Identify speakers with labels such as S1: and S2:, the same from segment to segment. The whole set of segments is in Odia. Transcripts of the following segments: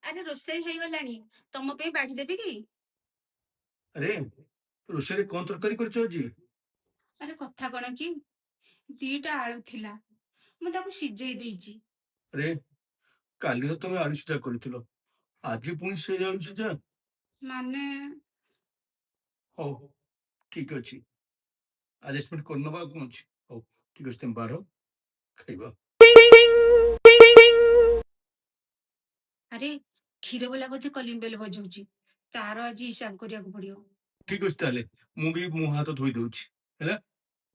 S1: ଆରେ ରୋଷେଇ ହେଇଗଲାଣି। ତମ ପାଇଁ ବାଢି ଦେବି କି?
S2: ଆରେ ରୋଷେଇରେ କଣ ତରକାରୀ କରିଛ ଆଜି?
S1: ଆରେ କଥା କଣ କି, ଦିଟା ଆଳୁ ଥିଲା, ମୁଁ ତାକୁ ସିଝେଇ ଦେଇଛି।
S2: ଆରେ କାଲି ତ ତମେ ଆଳୁ ସିଝା କରିଥିଲ, ଆଜି ପୁଣି ସେଇ ଆଳୁ ସିଝା?
S1: ମାନେ
S2: ହଉ, ଠିକ ଅଛି, ଆଡଜଷ୍ଟମେଣ୍ଟ କରିନବା ଆଉ କଣ ଅଛି। ହଉ, ଠିକ ଅଛି, ତମେ ବାଢ, ଖାଇବା।
S1: ଆରେ କ୍ଷୀର ବାଲା ବୋଧେ କଲିଂ ବେଲ ବଜଉଛି। ତାର ଆଜି ହିସାବ କରିବାକୁ ପଡିବ।
S2: ଠିକ ଅଛି, ତାହେଲେ ମୁଁ ବି ମୁହଁ ହାତ ଧୋଇ ଦଉଛି ହେଲା।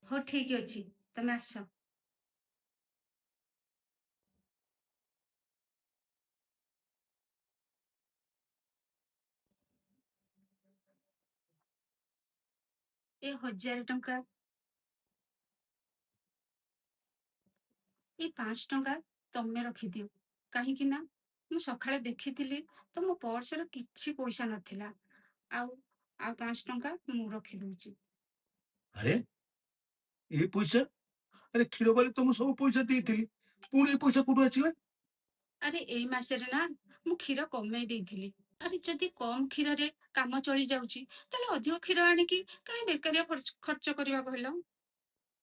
S1: ହଉ ଠିକ ଅଛି, ତମେ ଆସ। ଏ 1000 ଟଙ୍କା, ଏ 500 ଟଙ୍କା ତମେ ରଖିଦିଅ। କାହିଁକି ନା ମୁଁ ସକାଳେ ଦେଖିଥିଲି ତମ ପର୍ସରେ କିଛି ପଇସା ନଥିଲା। ଆଉ ଆଉ 5 ଟଙ୍କା ମୁଁ ରଖିଦଉଛି।
S2: ଆରେ ଏ ପଇସା, ଆରେ କ୍ଷୀର ବାଲି ତମକୁ ସବୁ ପଇସା ଦେଇଥିଲି, ପୁଣି ଏ ପଇସା କୋଉଠୁ ଆସିଲା?
S1: ଆରେ ଏଇ ମାସରେ ନା ମୁଁ କ୍ଷୀର କମେଇ ଦେଇଥିଲି। ଆରେ ଯଦି କମ କ୍ଷୀରରେ କାମ ଚଳି ଯାଉଛି, ତାହେଲେ ଅଧିକ କ୍ଷୀର ଆଣିକି କାହିଁ ବେକାରିଆ ଖର୍ଚ୍ଚ କରିବା କହିଲ?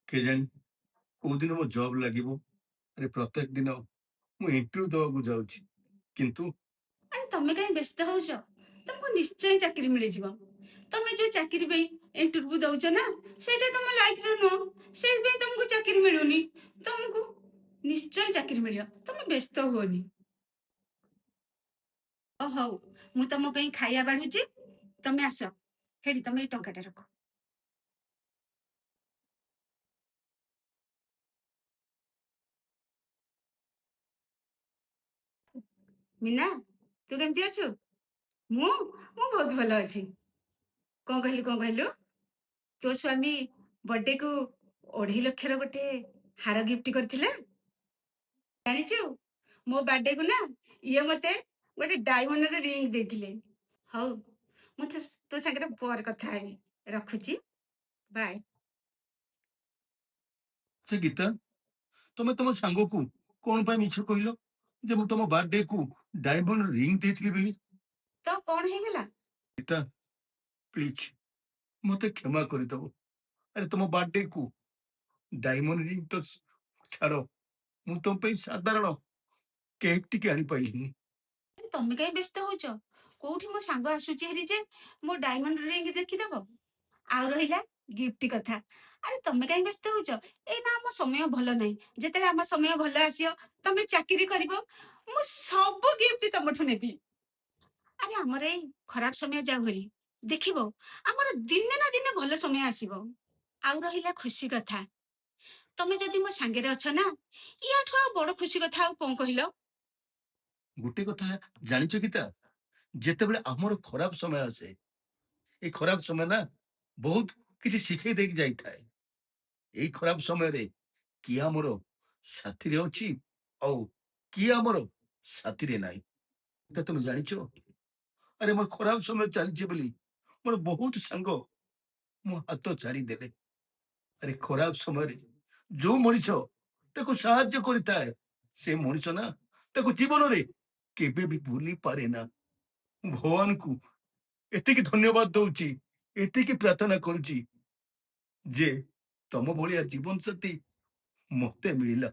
S2: କେଜାଣି କୋଉ ଦିନ ମୋ ଜବ ଲାଗିବ। ଆରେ ପ୍ରତ୍ୟେକ ଦିନ ମୁଁ ଇଣ୍ଟରଭ୍ୟୁ ଦବାକୁ ଯାଉଛି, କିନ୍ତୁ
S1: ଆରେ ତମେ କାହିଁ ବ୍ୟସ୍ତ ହଉଛ? ତମକୁ ନିଶ୍ଚୟ ଚାକିରି ମିଳିଯିବ। ତମେ ଯୋଉ ଚାକିରି ପାଇଁ ଇଣ୍ଟରଭ୍ୟୁ ଦଉଛ ନା, ସେଇଟା ତମ ଲାଇଫର ନୁହଁ। ସେଇଥିପାଇଁ ତମକୁ ଚାକିରି ମିଳୁନି। ତମକୁ ନିଶ୍ଚୟ ଚାକିରି ମିଳିବ, ତମେ ବ୍ୟସ୍ତ ହୁଅନି। ଓ ହଉ, ମୁଁ ତମ ପାଇଁ ଖାଇବା ବାଢୁଛି, ତମେ ଆସ। ହେଠି ତମେ ଏଇ ଟଙ୍କାଟା ରଖ। ମିନା, ତୁ କେମିତି ଅଛୁ? ମୁଁ ମୁଁ ବହୁତ ଭଲ ଅଛି। କଣ କହିଲୁ, କଣ କହିଲୁ? ତୋ ସ୍ୱାମୀ ବର୍ଥଡେକୁ 2.5 ଲକ୍ଷର ଗୋଟେ ହାର ଗିଫ୍ଟ କରିଥିଲା। ଜାଣିଛୁ, ମୋ ବାର୍ଥଡେକୁ ନା ଇଏ ମତେ ଗୋଟେ ଡାଇମଣ୍ଡର ରିଙ୍ଗ ଦେଇଥିଲେ। ହଉ, ମୁଁ ତୋ ସାଙ୍ଗରେ ପରେ କଥା ହେବି। ରଖୁଛି, ବାଏ।
S2: ସେ ଗୀତା, ତମେ ତମ ସାଙ୍ଗକୁ କଣ ପାଇଁ ମିଛ କହିଲ ଯେ ମୁଁ ତମ ବାର୍ଥଡେ କୁ ଡାଇମଣ୍ଡ ରିଙ୍ଗ ଦେଇଥିଲି ବୋଲି?
S1: ତ କଣ ହେଇଗଲା?
S2: ଗୀତା, ପ୍ଲିଜ ମତେ କ୍ଷମା କରିଦବ। ଆରେ ତମ ବାର୍ଥଡେ କୁ ଡାଇମଣ୍ଡ ରିଙ୍ଗ ତ ଛାଡ, ମୁଁ ତମ ପାଇଁ ସାଧାରଣ କେକ୍ ଟିକେ ଆଣିପାରିଲିନି।
S1: ଆରେ ତମେ କାହିଁ ବ୍ୟସ୍ତ ହଉଛ? କୋଉଠି ମୋ ସାଙ୍ଗ ଆସୁଛି ହେରି ଯେ ମୋ ଡାଇମଣ୍ଡ ରିଙ୍ଗ ଦେଖିଦବ। ଆଉ ରହିଲା ଗିଫ୍ଟ କଥା, ଆରେ ତମେ କାହିଁ ବ୍ୟସ୍ତ ହଉଛ? ଏଇନା ଆମ ସମୟ ଭଲ ନାହିଁ। ଯେତେବେଳେ ଆମ ସମୟ ଭଲ ଆସିବ, ତମେ ଚାକିରି କରିବ, ମୁଁ ସବୁ ଗିଫ୍ଟ ତମଠୁ ନେବି। ଆରେ ଆମର ଏଇ ଖରାପ ସମୟ ଯାଉ ହେରି, ଦେଖିବ ଆମର ଦିନେ ନା ଦିନେ ଭଲ ସମୟ ଆସିବ। ଆଉ ରହିଲା ଖୁସି କଥା, ତମେ ଯଦି ମୋ ସାଙ୍ଗରେ ଅଛ ନା, ୟାଠୁ ଆଉ ବଡ ଖୁସି କଥା ଆଉ କଣ କହିଲ?
S2: ଗୋଟେ କଥା ଜାଣିଛ ଗୀତା, ଯେତେବେଳେ ଆମର ଖରାପ ସମୟ ଆସେ, এই ଖରାପ ସମୟ ନା ବହୁତ କିଛି ଶିଖେଇ ଦେଇକି ଯାଇଥାଏ। ଏଇ ଖରାପ ସମୟରେ କିଏ ଆମର ସାଥିରେ ଅଛି ଆଉ କିଏ ଆମର ସାଥିରେ ନାହିଁ, ତ ତମେ ଜାଣିଛ। ଆରେ ମୋର ଖରାପ ସମୟ ଚାଲିଛି ବୋଲି ମୋର ବହୁତ ସାଙ୍ଗ ମୋ ହାତ ଛାଡିଦେଲେ। ଆରେ ଖରାପ ସମୟରେ ଯୋଉ ମଣିଷ ତାକୁ ସାହାଯ୍ୟ କରିଥାଏ, ସେ ମଣିଷ ନା ତାକୁ ଜୀବନରେ କେବେ ବି ଭୁଲି ପାରେ ନା। ମୁଁ ଭଗବାନଙ୍କୁ ଏତିକି ଧନ୍ୟବାଦ ଦଉଛି, ଏତିକି ପ୍ରାର୍ଥନା କରୁଛି ଯେ ତମ ଭଳିଆ ଜୀବନ ସାଥୀ ମତେ ମିଳିଲା।